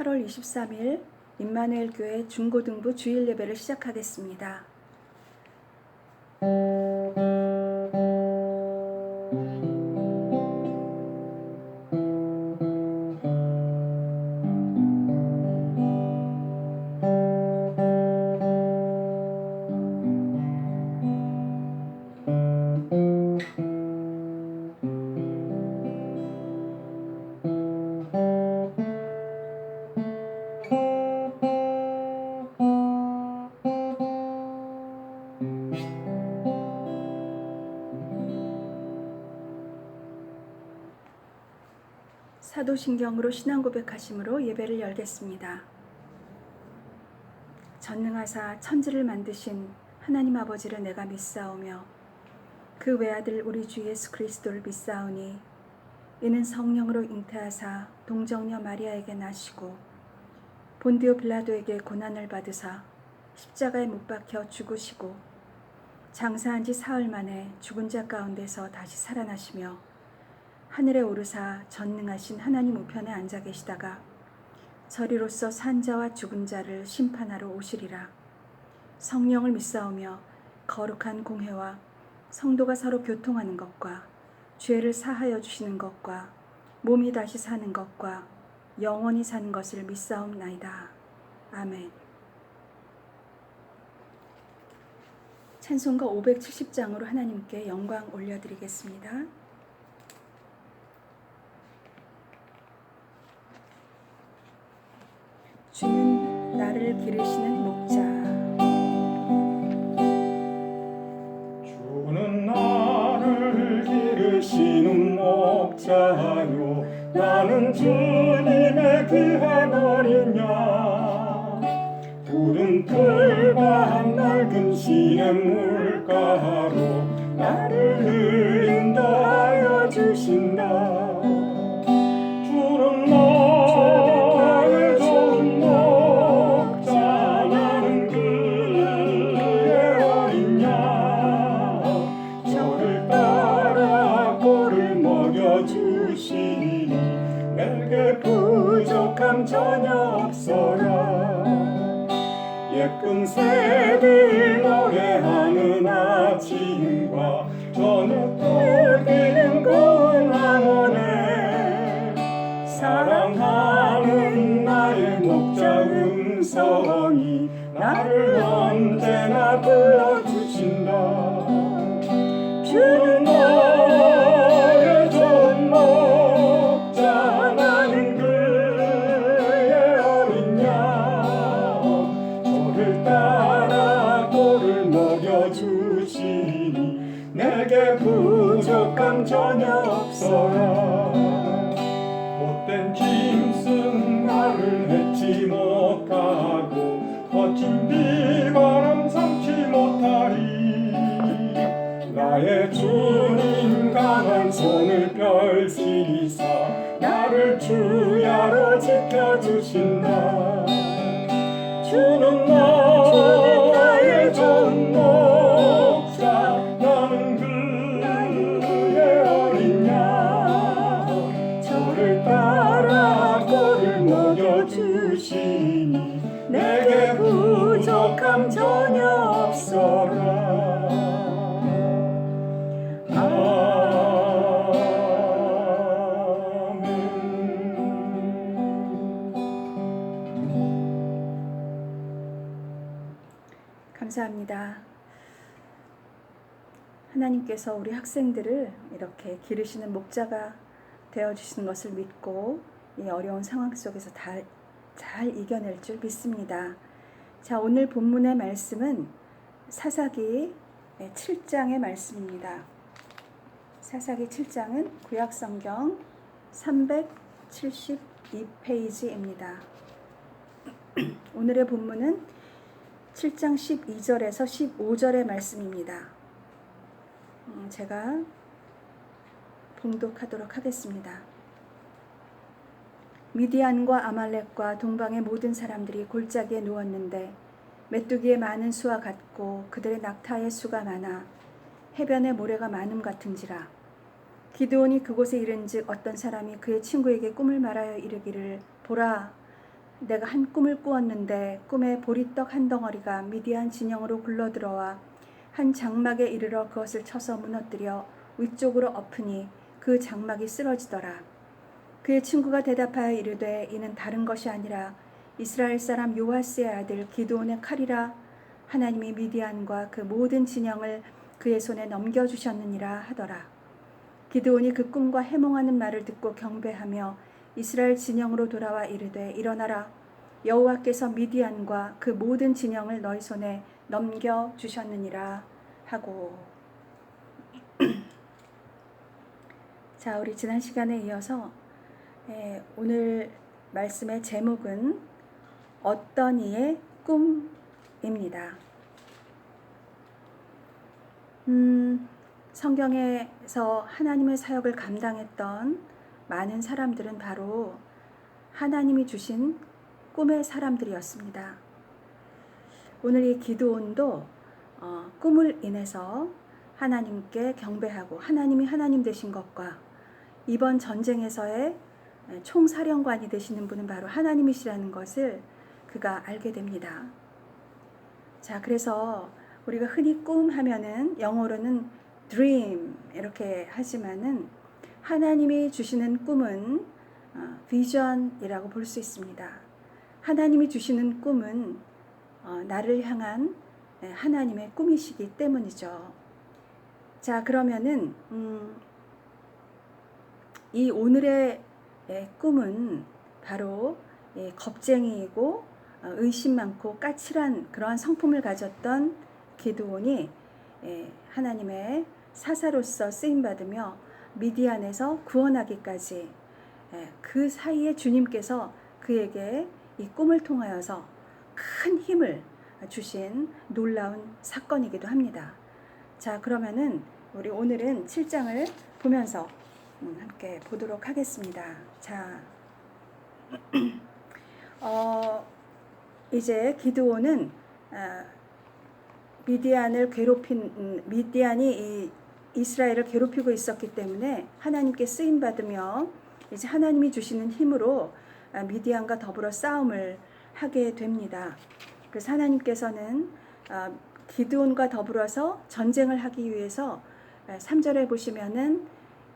8월 23일 임마누엘 교회 중고등부 주일 예배를 시작하겠습니다. 사도신경으로 신앙 고백하심으로 예배를 열겠습니다. 전능하사 천지를 만드신 하나님 아버지를 내가 믿사오며 그 외아들 우리 주 예수 그리스도를 믿사오니 이는 성령으로 잉태하사 동정녀 마리아에게 나시고 본디오 빌라도에게 고난을 받으사 십자가에 못 박혀 죽으시고 장사한 지 사흘 만에 죽은 자 가운데서 다시 살아나시며 하늘에 오르사 전능하신 하나님 우편에 앉아 계시다가 저리로서 산 자와 죽은 자를 심판하러 오시리라. 성령을 믿사오며 거룩한 공회와 성도가 서로 교통하는 것과 죄를 사하여 주시는 것과 몸이 다시 사는 것과 영원히 사는 것을 믿사옵나이다. 아멘. 찬송가 570장으로 하나님께 영광 올려드리겠습니다. 주는 나를 기르시는 목자. 주는 나를 기르시는 목자요, 나는 주님의 귀한 어린 양. 푸른 풀과 맑은 시냇 물가로 나를 인도하여 주신다. 주는 나의 좋은 목자, 나는 그의 어린 양. 저를 따라 꼴을 먹여주시니 내게 부족함 전혀 없어라. 예쁜 새들 노래하는 아침과 저녁 울리는 고운 황혼에 사랑하는 나의 목자 음성이 나를 언제나 불러주신다. 주는 나의 좋은 목자, 나는 그의 어린 양. 저를 따라 꼴을 먹여주시니 내게 부족함 전혀 없어라. 못된 짐승 나를 해치 못하고 거친 비바람 삼지 못하리. 나의 주님 강한 손을 펼치사 나를 주야로 지켜주신다. 주는 나의 좋은 목자, 나는 그의 어린 양. 저를 따라 꼴을 먹여주시니 내게 부족함 전혀 없어라. 감사합니다. 하나님께서 우리 학생들을 이렇게 기르시는 목자가 되어주시는 것을 믿고 이 어려운 상황 속에서 잘 이겨낼 줄 믿습니다. 자, 오늘 본문의 말씀은 사사기 7장의 말씀입니다. 사사기 7장은 구약성경 372페이지입니다. 오늘의 본문은 7장 12절에서 15절의 말씀입니다. 제가 봉독하도록 하겠습니다. 미디안과 아말렉과 동방의 모든 사람들이 골짜기에 누웠는데 메뚜기의 많은 수와 같고 그들의 낙타의 수가 많아 해변의 모래가 많음 같은지라. 기드온이 그곳에 이른즉 어떤 사람이 그의 친구에게 꿈을 말하여 이르기를 보라, 내가 한 꿈을 꾸었는데 꿈에 보리떡 한 덩어리가 미디안 진영으로 굴러들어와 한 장막에 이르러 그것을 쳐서 무너뜨려 위쪽으로 엎으니 그 장막이 쓰러지더라. 그의 친구가 대답하여 이르되 이는 다른 것이 아니라 이스라엘 사람 요아스의 아들 기드온의 칼이라. 하나님이 미디안과 그 모든 진영을 그의 손에 넘겨주셨느니라 하더라. 기드온이 그 꿈과 해몽하는 말을 듣고 경배하며 이스라엘 진영으로 돌아와 이르되 일어나라. 여호와께서 미디안과 그 모든 진영을 너희 손에 넘겨주셨느니라 하고. 자, 우리 지난 시간에 이어서 오늘 말씀의 제목은 어떤 이의 꿈입니다. 성경에서 하나님의 사역을 감당했던 많은 사람들은 바로 하나님이 주신 꿈의 사람들이었습니다. 오늘 이 기드온도 꿈을 인해서 하나님께 경배하고 하나님이 하나님 되신 것과 이번 전쟁에서의 총사령관이 되시는 분은 바로 하나님이시라는 것을 그가 알게 됩니다. 자, 그래서 우리가 흔히 꿈 하면은 영어로는 dream 이렇게 하지만은 하나님이 주시는 꿈은 vision이라고 볼 수 있습니다. 하나님이 주시는 꿈은 나를 향한 하나님의 꿈이시기 때문이죠. 자, 그러면은 이 오늘의 꿈은 바로 겁쟁이이고 의심 많고 까칠한 그러한 성품을 가졌던 기드온이 하나님의 사사로서 쓰임받으며 미디안에서 구원하기까지 그 사이에 주님께서 그에게 이 꿈을 통하여서 큰 힘을 주신 놀라운 사건이기도 합니다. 자, 그러면은 우리 오늘은 7장을 보면서 함께 보도록 하겠습니다. 자, 이제 기드온은 미디안이 이 이스라엘을 괴롭히고 있었기 때문에 하나님께 쓰임 받으며 이제 하나님이 주시는 힘으로 미디안과 더불어 싸움을 하게 됩니다. 그래서 하나님께서는 기드온과 더불어서 전쟁을 하기 위해서 3절에 보시면은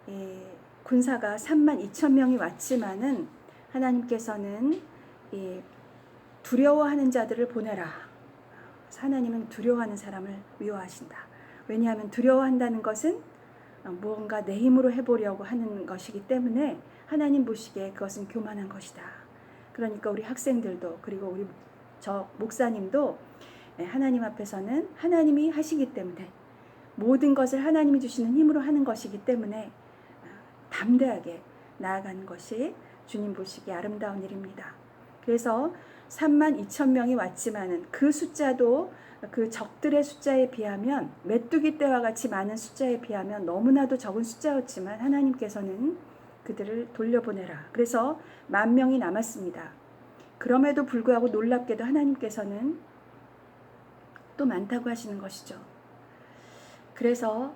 이 군사가 32,000명이 왔지만은 하나님께서는 이 두려워하는 자들을 보내라. 하나님은 두려워하는 사람을 미워하신다. 왜냐하면 두려워한다는 것은 무언가 내 힘으로 해보려고 하는 것이기 때문에 하나님 보시기에 그것은 교만한 것이다. 그러니까 우리 학생들도 그리고 우리 저 목사님도 하나님 앞에서는 하나님이 하시기 때문에 모든 것을 하나님이 주시는 힘으로 하는 것이기 때문에 담대하게 나아가는 것이 주님 보시기에 아름다운 일입니다. 그래서 32,000명이 왔지만은 그 숫자도 그 적들의 숫자에 비하면 메뚜기 떼와 같이 많은 숫자에 비하면 너무나도 적은 숫자였지만 하나님께서는 그들을 돌려보내라. 그래서 10,000명이 남았습니다. 그럼에도 불구하고 놀랍게도 하나님께서는 또 많다고 하시는 것이죠. 그래서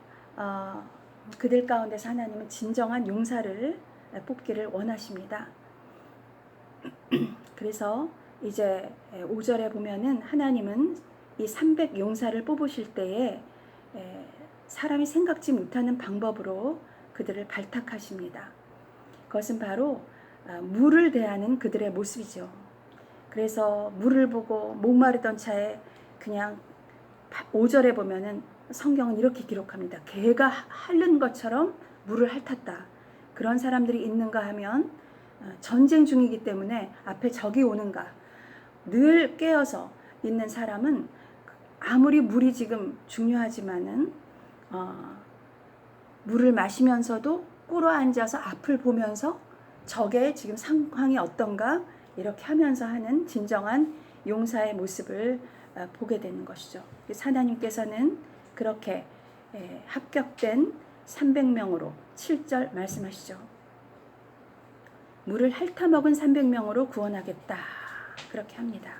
그들 가운데서 하나님은 진정한 용사를 뽑기를 원하십니다. 그래서 이제 5절에 보면은 하나님은 이 300 용사를 뽑으실 때에 사람이 생각지 못하는 방법으로 그들을 발탁하십니다. 그것은 바로 물을 대하는 그들의 모습이죠. 그래서 물을 보고 목마르던 차에 그냥 5절에 보면은 성경은 이렇게 기록합니다. 개가 핥는 것처럼 물을 핥았다. 그런 사람들이 있는가 하면 전쟁 중이기 때문에 앞에 적이 오는가 늘 깨어서 있는 사람은 아무리 물이 지금 중요하지만은 물을 마시면서도 꿇어 앉아서 앞을 보면서 적의 지금 상황이 어떤가 이렇게 하면서 하는 진정한 용사의 모습을 보게 되는 것이죠. 하나님께서는 그렇게 합격된 300명으로 7절 말씀하시죠. 물을 핥아먹은 300명으로 구원하겠다. 그렇게 합니다.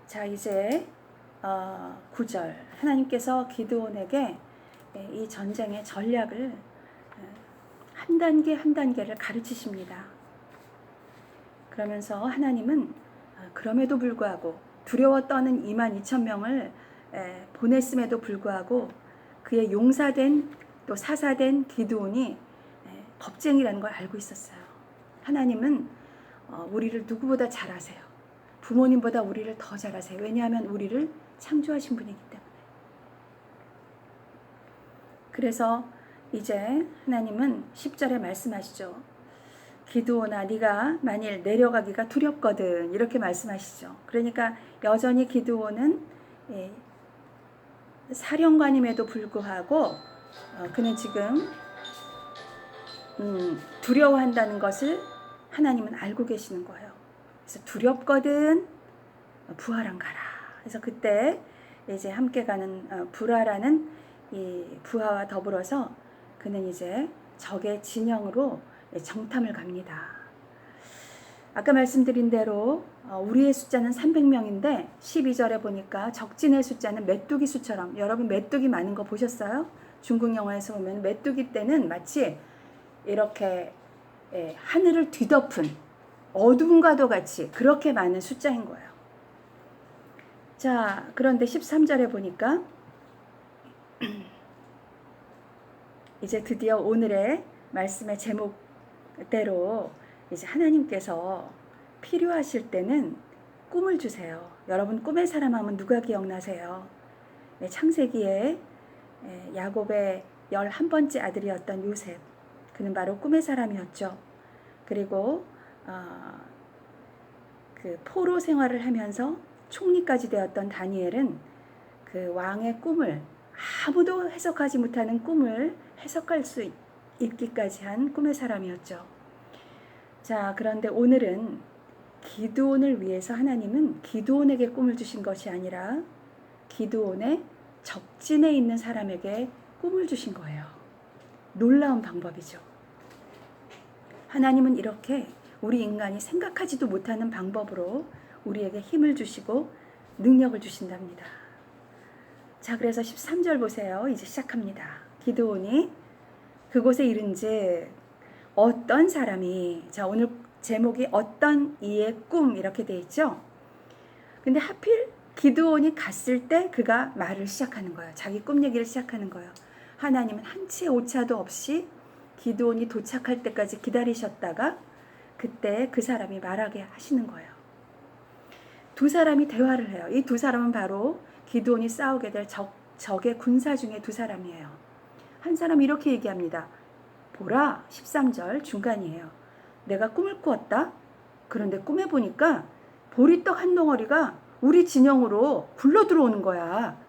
자, 이제 9절 하나님께서 기드온에게 이 전쟁의 전략을 한 단계 한 단계를 가르치십니다. 그러면서 하나님은 그럼에도 불구하고 두려워 떠는 22,000명을 보냈음에도 불구하고 그의 용사된 또 사사된 기드온이 겁쟁이라는 걸 알고 있었어요. 하나님은 우리를 누구보다 잘 아세요. 부모님보다 우리를 더 잘 아세요. 왜냐하면 우리를 창조하신 분이기 때문에. 그래서 이제 하나님은 10절에 말씀하시죠. 기드온아 네가 만일 내려가기가 두렵거든 이렇게 말씀하시죠. 그러니까 여전히 기드온은 사령관임에도 불구하고 그는 지금 두려워한다는 것을 하나님은 알고 계시는 거예요. 그래서 두렵거든 부하랑 가라. 그래서 그때 이제 함께 가는 부라라는 이 부하와 더불어서 그는 이제 적의 진영으로 정탐을 갑니다. 아까 말씀드린 대로 우리의 숫자는 300명인데 12절에 보니까 적진의 숫자는 메뚜기 수처럼, 여러분 메뚜기 많은 거 보셨어요? 중국 영화에서 보면 메뚜기 떼는 마치 이렇게 하늘을 뒤덮은 어둠과도 같이 그렇게 많은 숫자인 거예요. 자, 그런데 13절에 보니까 이제 드디어 오늘의 말씀의 제목대로 이제 하나님께서 필요하실 때는 꿈을 주세요. 여러분 꿈의 사람 하면 누가 기억나세요? 창세기에 야곱의 11번째 아들이었던 요셉, 그는 바로 꿈의 사람이었죠. 그리고 그 포로 생활을 하면서 총리까지 되었던 다니엘은 그 왕의 꿈을, 아무도 해석하지 못하는 꿈을 해석할 수 있기까지 한 꿈의 사람이었죠. 자, 그런데 오늘은 기드온을 위해서 하나님은 기드온에게 꿈을 주신 것이 아니라 기드온의 적진에 있는 사람에게 꿈을 주신 거예요. 놀라운 방법이죠. 하나님은 이렇게 우리 인간이 생각하지도 못하는 방법으로 우리에게 힘을 주시고 능력을 주신답니다. 자, 그래서 13절 보세요. 이제 시작합니다. 기드온이 그곳에 이른즉 어떤 사람이, 자 오늘 제목이 어떤 이의 꿈 이렇게 돼 있죠. 근데 하필 기드온이 갔을 때 그가 말을 시작하는 거예요. 자기 꿈 얘기를 시작하는 거예요. 하나님은 한치의 오차도 없이 기드온이 도착할 때까지 기다리셨다가 그때 그 사람이 말하게 하시는 거예요. 두 사람이 대화를 해요. 이 두 사람은 바로 기드온이 싸우게 될 적의 군사 중에 두 사람이에요. 한 사람이 이렇게 얘기합니다. 보라, 13절 중간이에요. 내가 꿈을 꾸었다. 그런데 꿈에 보니까 보리떡 한 덩어리가 우리 진영으로 굴러 들어오는 거야.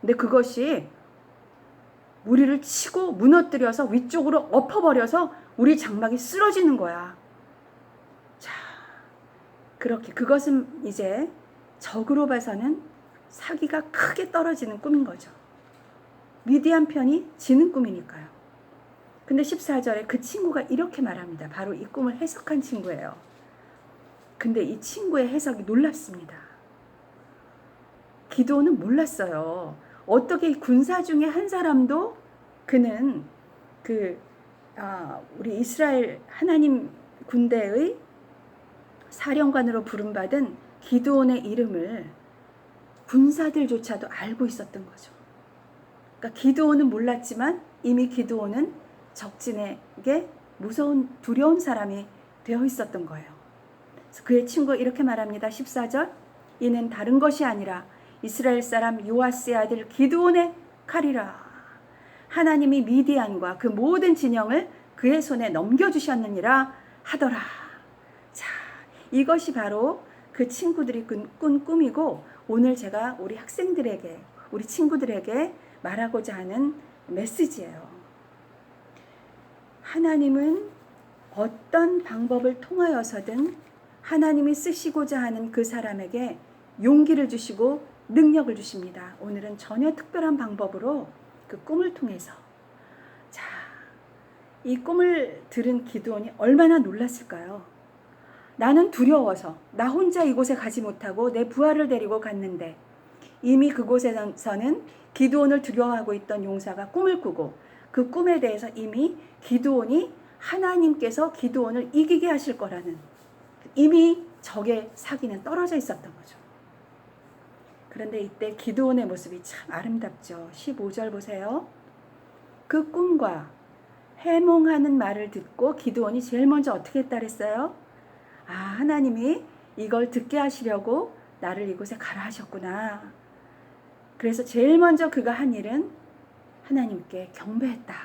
근데 그것이 우리를 치고 무너뜨려서 위쪽으로 엎어버려서 우리 장막이 쓰러지는 거야. 자, 그렇게 그것은 이제 적으로 봐서는 사기가 크게 떨어지는 꿈인 거죠. 미디안 편이 지는 꿈이니까요. 근데 14절에 그 친구가 이렇게 말합니다. 바로 이 꿈을 해석한 친구예요. 근데 이 친구의 해석이 놀랍습니다. 기드온은 몰랐어요. 어떻게 군사 중에 한 사람도 그는 우리 이스라엘 하나님 군대의 사령관으로 부름받은 기드온의 이름을 군사들조차도 알고 있었던 거죠. 그러니까 기드온은 몰랐지만 이미 기드온은 적진에게 무서운 두려운 사람이 되어 있었던 거예요. 그래서 그의 친구가 이렇게 말합니다. 14절 이는 다른 것이 아니라 이스라엘 사람 요아스의 아들 기드온의 칼이라. 하나님이 미디안과 그 모든 진영을 그의 손에 넘겨주셨느니라 하더라. 자, 이것이 바로 그 친구들이 꾼 꿈이고 오늘 제가 우리 학생들에게, 우리 친구들에게 말하고자 하는 메시지예요. 하나님은 어떤 방법을 통하여서든 하나님이 쓰시고자 하는 그 사람에게 용기를 주시고 능력을 주십니다. 오늘은 전혀 특별한 방법으로 그 꿈을 통해서, 자, 이 꿈을 들은 기드온이 얼마나 놀랐을까요? 나는 두려워서 나 혼자 이곳에 가지 못하고 내 부하를 데리고 갔는데 이미 그곳에서는 기드온을 두려워하고 있던 용사가 꿈을 꾸고 그 꿈에 대해서 이미 기드온이 하나님께서 기드온을 이기게 하실 거라는 이미 적의 사기는 떨어져 있었던 거죠. 그런데 이때 기드온의 모습이 참 아름답죠. 15절 보세요. 그 꿈과 해몽하는 말을 듣고 기드온이 제일 먼저 어떻게 했다 그랬어요? 아, 하나님이 이걸 듣게 하시려고 나를 이곳에 가라 하셨구나. 그래서 제일 먼저 그가 한 일은 하나님께 경배했다.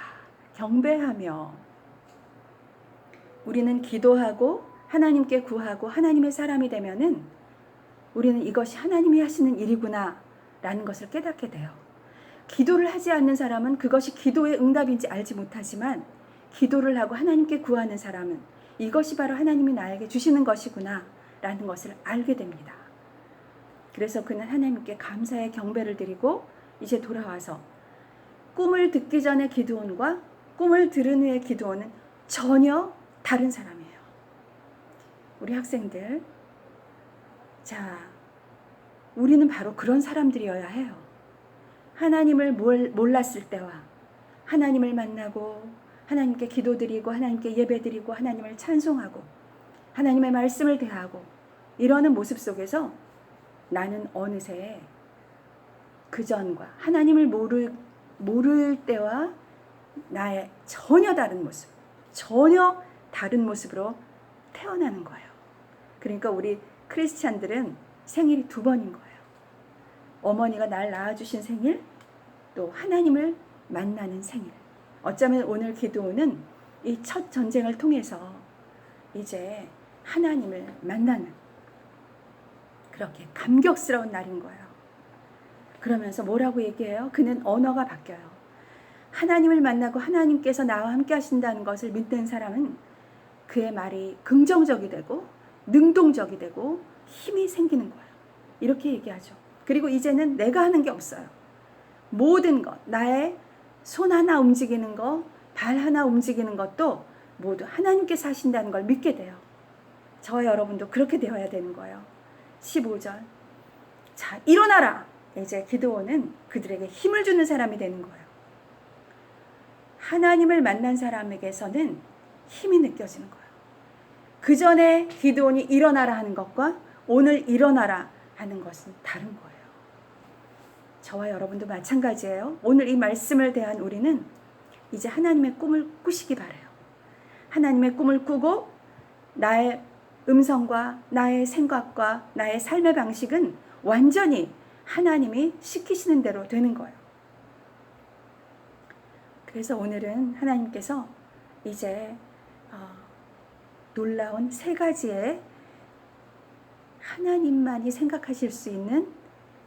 경배하며 우리는 기도하고 하나님께 구하고 하나님의 사람이 되면은 우리는 이것이 하나님이 하시는 일이구나 라는 것을 깨닫게 돼요. 기도를 하지 않는 사람은 그것이 기도의 응답인지 알지 못하지만 기도를 하고 하나님께 구하는 사람은 이것이 바로 하나님이 나에게 주시는 것이구나 라는 것을 알게 됩니다. 그래서 그는 하나님께 감사의 경배를 드리고 이제 돌아와서 꿈을 듣기 전에 기드온과 꿈을 들은 후에 기드온은 전혀 다른 사람이에요. 우리 학생들, 자, 우리는 바로 그런 사람들이어야 해요. 하나님을 몰랐을 때와 하나님을 만나고 하나님께 기도드리고 하나님께 예배드리고 하나님을 찬송하고 하나님의 말씀을 대하고 이러는 모습 속에서 나는 어느새 그전과 하나님을 모를 때와 나의 전혀 다른 모습, 전혀 다른 모습으로 태어나는 거예요. 그러니까 우리 크리스찬들은 생일이 2번인 거예요. 어머니가 날 낳아주신 생일, 또 하나님을 만나는 생일. 어쩌면 오늘 기도는 이 첫 전쟁을 통해서 이제 하나님을 만나는 그렇게 감격스러운 날인 거예요. 그러면서 뭐라고 얘기해요? 그는 언어가 바뀌어요. 하나님을 만나고 하나님께서 나와 함께 하신다는 것을 믿는 사람은 그의 말이 긍정적이 되고 능동적이 되고 힘이 생기는 거예요. 이렇게 얘기하죠. 그리고 이제는 내가 하는 게 없어요. 모든 것, 나의 손 하나 움직이는 것, 발 하나 움직이는 것도 모두 하나님께서 하신다는 걸 믿게 돼요. 저와 여러분도 그렇게 되어야 되는 거예요. 15절. 자, 일어나라. 이제 기드온은 그들에게 힘을 주는 사람이 되는 거예요. 하나님을 만난 사람에게서는 힘이 느껴지는 거예요. 그 전에 기드온이 일어나라 하는 것과 오늘 일어나라 하는 것은 다른 거예요. 저와 여러분도 마찬가지예요. 오늘 이 말씀을 대한 우리는 이제 하나님의 꿈을 꾸시기 바라요. 하나님의 꿈을 꾸고 나의 음성과 나의 생각과 나의 삶의 방식은 완전히 하나님이 시키시는 대로 되는 거예요. 그래서 오늘은 하나님께서 이제 놀라운 3가지의 하나님만이 생각하실 수 있는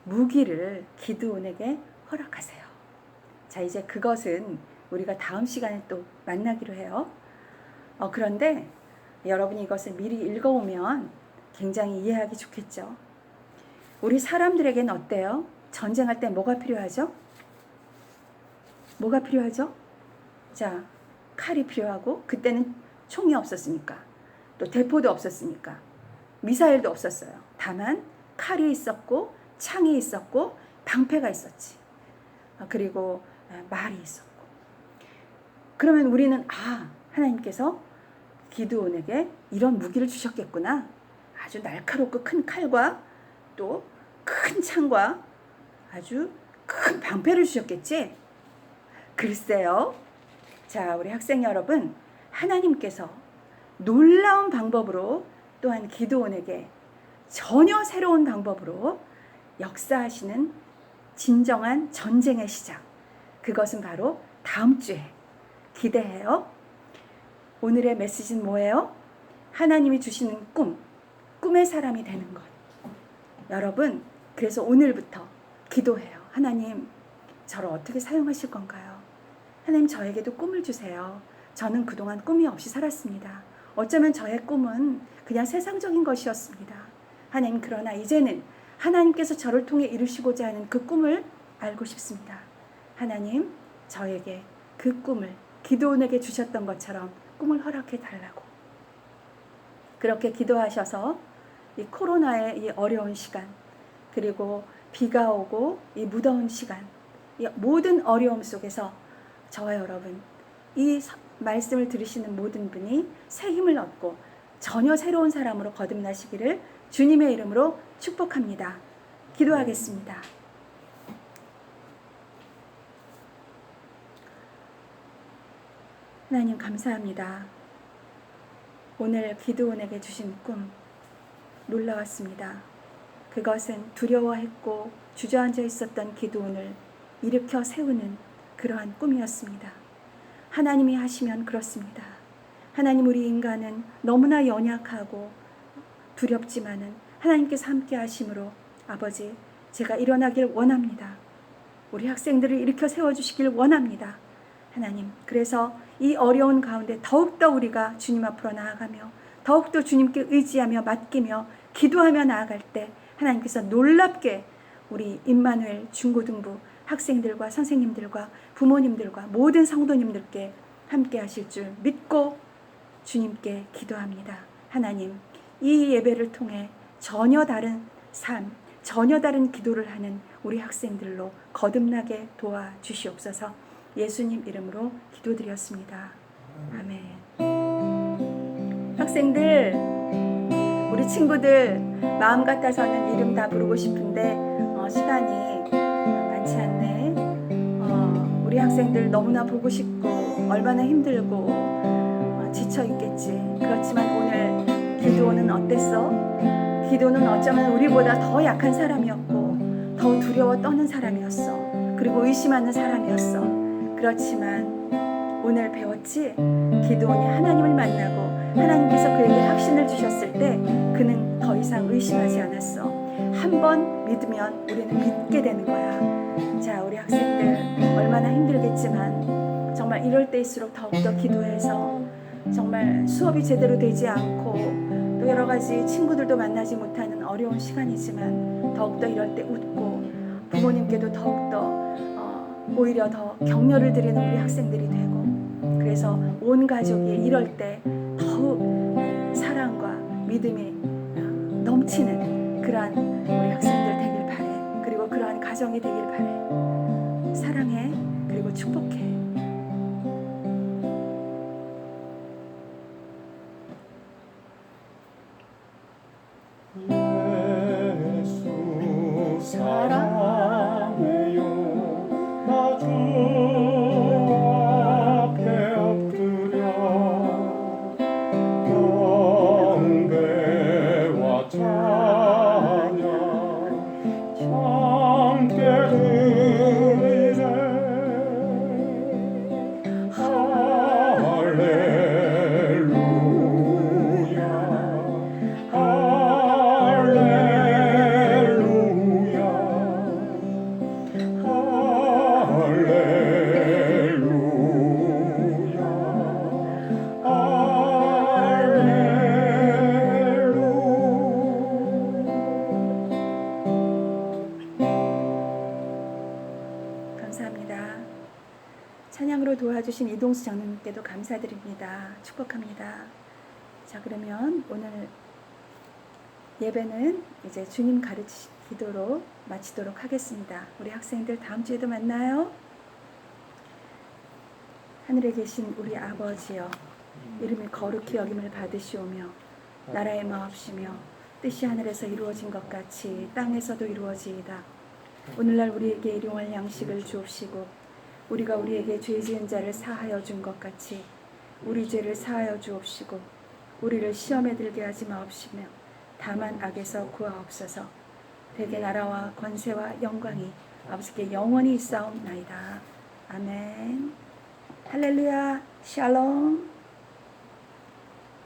무기를 기드온에게 허락하세요. 자, 이제 그것은 우리가 다음 시간에 또 만나기로 해요. 그런데 여러분이 이것을 미리 읽어오면 굉장히 이해하기 좋겠죠. 우리 사람들에게는 어때요? 전쟁할 때 뭐가 필요하죠? 뭐가 필요하죠? 자, 칼이 필요하고 그때는 총이 없었으니까 또 대포도 없었으니까 미사일도 없었어요. 다만 칼이 있었고 창이 있었고 방패가 있었지. 그리고 말이 있었고. 그러면 우리는 하나님께서 기드온에게 이런 무기를 주셨겠구나. 아주 날카롭고 큰 칼과 또 큰 창과 아주 큰 방패를 주셨겠지? 글쎄요. 자, 우리 학생 여러분, 하나님께서 놀라운 방법으로 또한 기드온에게 전혀 새로운 방법으로 역사하시는 진정한 전쟁의 시작. 그것은 바로 다음 주에 기대해요. 오늘의 메시지는 뭐예요? 하나님이 주시는 꿈의 사람이 되는 것. 여러분, 그래서 오늘부터 기도해요. 하나님, 저를 어떻게 사용하실 건가요? 하나님, 저에게도 꿈을 주세요. 저는 그동안 꿈이 없이 살았습니다. 어쩌면 저의 꿈은 그냥 세상적인 것이었습니다. 하나님, 그러나 이제는 하나님께서 저를 통해 이루시고자 하는 그 꿈을 알고 싶습니다. 하나님, 저에게 그 꿈을 기드온에게 주셨던 것처럼 꿈을 허락해 달라고. 그렇게 기도하셔서 이 코로나의 이 어려운 시간, 그리고 비가 오고 이 무더운 시간, 이 모든 어려움 속에서 저와 여러분, 이 말씀을 들으시는 모든 분이 새 힘을 얻고 전혀 새로운 사람으로 거듭나시기를 주님의 이름으로 축복합니다. 기도하겠습니다. 하나님 감사합니다. 오늘 기드온에게 주신 꿈 놀라웠습니다. 그것은 두려워했고 주저앉아 있었던 기드온을 일으켜 세우는 그러한 꿈이었습니다. 하나님이 하시면 그렇습니다. 하나님, 우리 인간은 너무나 연약하고 두렵지만은 하나님께서 함께 하심으로 아버지, 제가 일어나길 원합니다. 우리 학생들을 일으켜 세워주시길 원합니다. 하나님, 그래서 이 어려운 가운데 더욱더 우리가 주님 앞으로 나아가며 더욱더 주님께 의지하며 맡기며 기도하며 나아갈 때 하나님께서 놀랍게 우리 임마누엘 중고등부 학생들과 선생님들과 부모님들과 모든 성도님들께 함께 하실 줄 믿고 주님께 기도합니다. 하나님, 이 예배를 통해 전혀 다른 삶, 전혀 다른 기도를 하는 우리 학생들로 거듭나게 도와주시옵소서. 예수님 이름으로 기도드렸습니다. 아멘. 학생들, 우리 친구들 마음 같아서는 이름 다 부르고 싶은데 시간이 많지 않네. 우리 학생들 너무나 보고 싶고 얼마나 힘들고 지쳐 있겠지. 그렇지만 오늘 기드온은 어땠어? 기드온은 어쩌면 우리보다 더 약한 사람이었고 더 두려워 떠는 사람이었어. 그리고 의심하는 사람이었어. 그렇지만 오늘 배웠지? 기드온이 하나님을 만나고 하나님께서 그에게 확신을 주셨을 때 그는 더 이상 의심하지 않았어. 한 번 믿으면 우리는 믿게 되는 거야. 자, 우리 학생들 얼마나 힘들겠지만 정말 이럴 때일수록 더욱더 기도해서 정말 수업이 제대로 되지 않고 또 여러 가지 친구들도 만나지 못하는 어려운 시간이지만 더욱더 이럴 때 웃고 부모님께도 더욱더 오히려 더 격려를 드리는 우리 학생들이 되고, 그래서 온 가족이 이럴 때 더욱 사랑과 믿음이 넘치는 그러한 우리 학생들 되길 바래. 그리고 그러한 가정이 되길 바래. 사랑해. 그리고 축복해. 예수 사랑해요. 나 주 앞에 엎드려 경배와 찬양 함께 드리네. 할렐루야 할렐루야 감사합니다. 찬양으로 도와주신 이동수 장로님께도 감사드립니다. 축복합니다. 자, 그러면 오늘 예배는 이제 주님 가르치신 기도로 마치도록 하겠습니다. 우리 학생들 다음 주에도 만나요. 하늘에 계신 우리 아버지여, 이름이 거룩히 여김을 받으시오며 나라의 마옵시며 뜻이 하늘에서 이루어진 것 같이 땅에서도 이루어지이다. 오늘날 우리에게 일용할 양식을 주옵시고 우리가 우리에게 죄 지은 자를 사하여 준 것 같이 우리 죄를 사하여 주옵시고 우리를 시험에 들게 하지 마옵시며 다만 악에서 구하옵소서. 대개 나라와 권세와 영광이 아버지께 영원히 있사옵나이다. 아멘. 할렐루야. 샬롬.